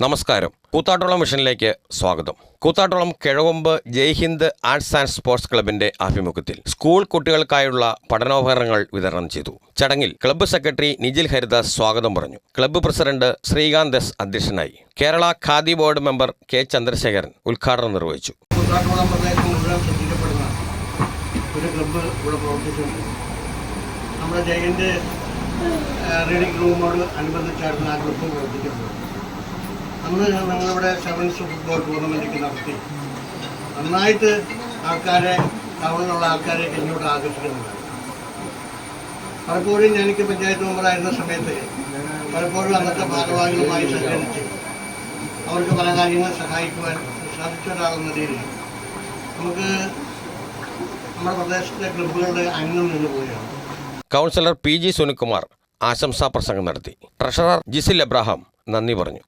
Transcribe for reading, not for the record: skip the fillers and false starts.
നമസ്കാരം. കൂത്താട്ടോളം മിഷനിലേക്ക് സ്വാഗതം. കൂത്താട്ടോളം കിഴവമ്പ് Jaihind arts and sports ക്ലബിന്റെ ആഭിമുഖ്യത്തിൽ സ്കൂൾ കുട്ടികൾക്കായുള്ള പഠനോപകരണങ്ങൾ വിതരണം ചെയ്തു. ചടങ്ങിൽ ക്ലബ്ബ് സെക്രട്ടറി നിജിൽ ഹരിദാസ് സ്വാഗതം പറഞ്ഞു. ക്ലബ്ബ് പ്രസിഡന്റ് ശ്രീകാന്ത് എസ് അധ്യക്ഷനായി. Kerala khadi board member K Chandrasekharan ഉദ്ഘാടനം നിർവഹിച്ചു. കൂത്താട്ടോളം പ്രദേശം മുഴുവൻ ശ്രദ്ധിക്കപ്പെടുന്ന ഒരു ക്ലബ്ബ് ഇവിടെ പ്രവർത്തിച്ചിട്ടുണ്ട്. നമ്മുടെ ജയ്ഹിന്ദ് റീഡിംഗ് റൂമോട് അനുബന്ധിച്ചായിരുന്നു ആ ക്ലബ്ബ് പ്രവർത്തിക്കുന്നത്. അന്ന് ഞങ്ങളിവിടെ സെവൻസ് ഫുട്ബോൾ ടൂർണമെൻറ്റൊക്കെ നടത്തി നന്നായിട്ട് ആൾക്കാരെ ടൗണിലുള്ള ആൾക്കാരെയൊക്കെ ഇങ്ങോട്ട് ആകർഷിക്കുന്നുണ്ട്. പലപ്പോഴും എനിക്ക് പഞ്ചായത്ത് മെമ്പറായിരുന്ന സമയത്ത് പലപ്പോഴും അന്നത്തെ ഭാരവാഹികളുമായി സഹകരിച്ച് അവർക്ക് പല കാര്യങ്ങൾ സഹായിക്കുവാൻ സാധിച്ച ഒരാളെന്ന നിലയിൽ നമുക്ക് നമ്മുടെ പ്രദേശത്തെ ക്ലബ്ബുകളുടെ അംഗം നിന്ന് പോവുകയാണ്. കൗൺസിലർ പി ജി സുനിൽകുമാർ ആശംസാ പ്രസംഗം നടത്തി. ട്രഷറർ ജിസിൽ എബ്രഹാം നന്ദി പറഞ്ഞു.